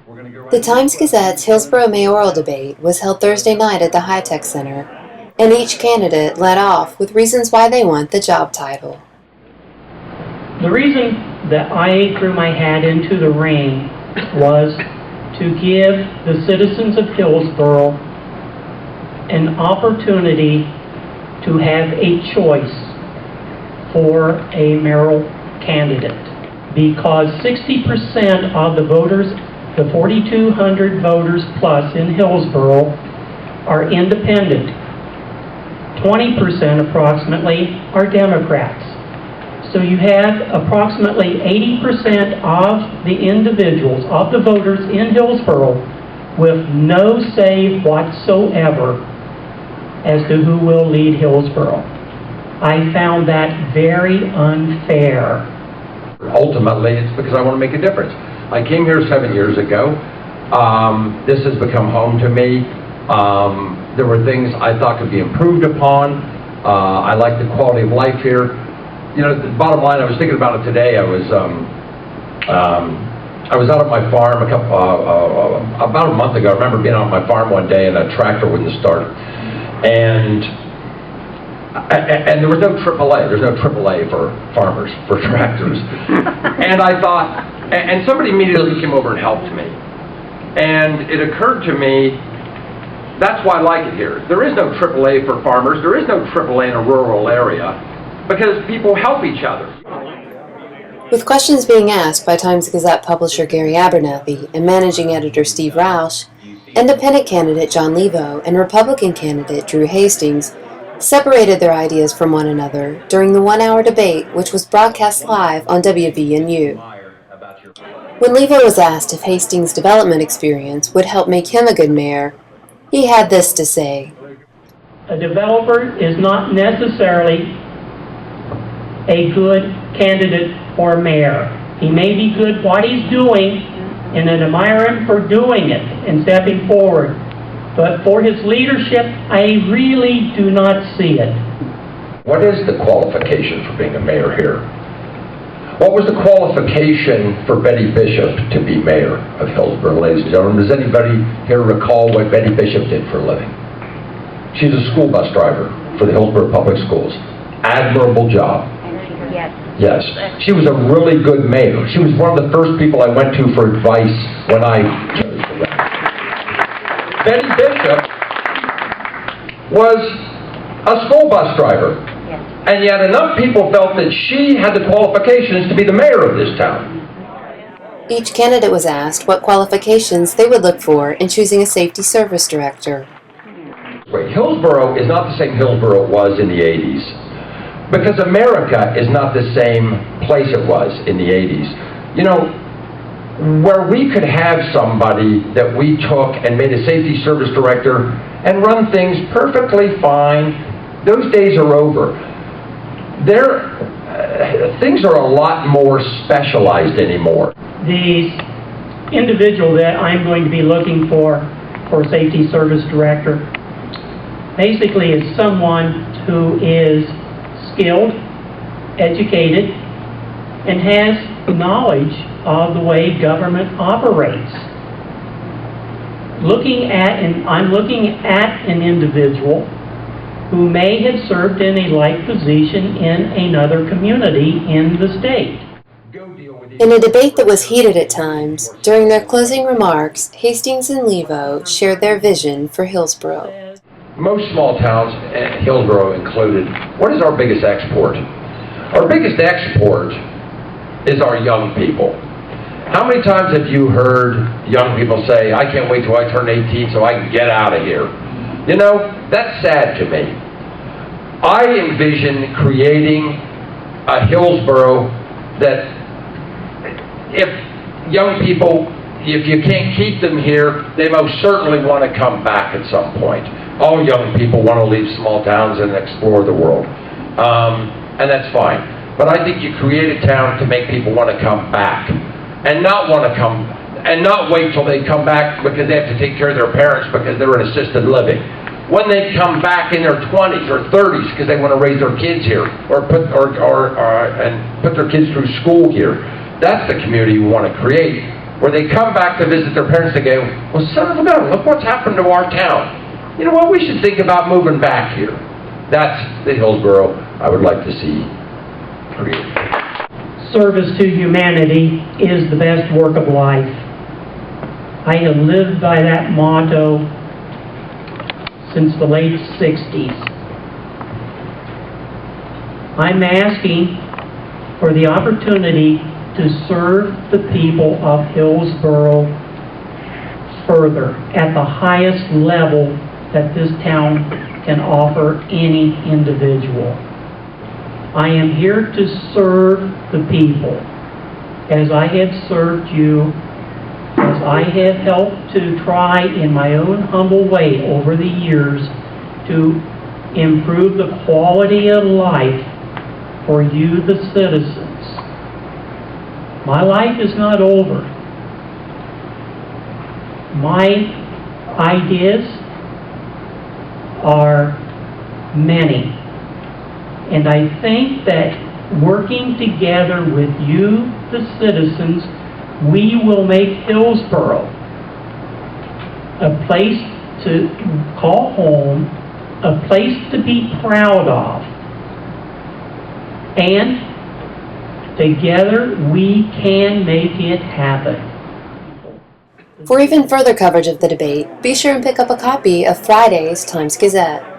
The Times-Gazette's Hillsboro Mayoral debate was held Thursday night at the Hi-TEC Center, and each candidate led off with reasons why they want the job title. The reason that I threw my hat into the ring was to give the citizens of Hillsboro an opportunity to have a choice for a mayoral candidate, because 60% of the voters, the 4,200 voters plus in Hillsboro, are independent. 20% approximately are Democrats. So you have approximately 80% of the individuals, of the voters in Hillsboro, with no say whatsoever as to who will lead Hillsboro. I found that very unfair. Ultimately, it's because I want to make a difference. I came here 7 years ago. This has become home to me. There were things I thought could be improved upon. I like the quality of life here. You know, the bottom line, I was thinking about it today. I was out at my farm about a month ago. I remember being on my farm one day and a tractor wouldn't start. And there was no AAA. There's no AAA for farmers, for tractors. And I thought, and somebody immediately came over and helped me. And it occurred to me, that's why I like it here. There is no AAA for farmers. There is no AAA in a rural area, because people help each other. With questions being asked by Times-Gazette publisher Gary Abernathy and managing editor Steve Roush, independent candidate John Levo and Republican candidate Drew Hastings separated their ideas from one another during the one-hour debate, which was broadcast live on WVNU. When Levo was asked if Hastings' development experience would help make him a good mayor, he had this to say. A developer is not necessarily a good candidate for mayor. He may be good what he's doing, and I admire him for doing it and stepping forward. But for his leadership, I really do not see it. What is the qualification for being a mayor here? What was the qualification for Betty Bishop to be mayor of Hillsboro, ladies and gentlemen? Does anybody here recall what Betty Bishop did for a living? She's a school bus driver for the Hillsboro Public Schools. Admirable job. Yes. She was a really good mayor. She was one of the first people I went to for advice when I chose to run. Betty Bishop was a school bus driver. And yet enough people felt that she had the qualifications to be the mayor of this town. Each candidate was asked what qualifications they would look for in choosing a safety service director. Wait, Hillsboro is not the same Hillsboro it was in the 80s. Because America is not the same place it was in the 80s. You know, where we could have somebody that we took and made a safety service director and run things perfectly fine, those days are over. Things are a lot more specialized anymore. The individual that I'm going to be looking for safety service director basically is someone who is skilled, educated, and has knowledge of the way government operates. I'm looking at an individual who may have served in a like position in another community in the state. In a debate that was heated at times, during their closing remarks, Hastings and Levo shared their vision for Hillsboro. Most small towns, Hillsboro included, what is our biggest export? Our biggest export is our young people. How many times have you heard young people say, I can't wait till I turn 18 so I can get out of here? You know, that's sad to me. I envision creating a Hillsboro that if young people, if you can't keep them here, they most certainly want to come back at some point. All young people want to leave small towns and explore the world. And that's fine. But I think you create a town to make people want to come back. And not wait till they come back because they have to take care of their parents because they're in assisted living. When they come back in their 20s or 30s because they want to raise their kids here or put their kids through school here, that's the community we want to create. where they come back to visit their parents and go, well, son of a gun, look what's happened to our town. You know what, we should think about moving back here. That's the Hillsboro I would like to see created. Service to humanity is the best work of life. I have lived by that motto since the late 60s. I'm asking for the opportunity to serve the people of Hillsboro further at the highest level that this town can offer any individual. I am here to serve the people as I have served you, as I have helped to try in my own humble way over the years to improve the quality of life for you, the citizens. My life is not over. My ideas are many. And I think that working together with you, the citizens, we will make Hillsboro a place to call home, a place to be proud of. And together we can make it happen. For even further coverage of the debate, be sure and pick up a copy of Friday's Times-Gazette.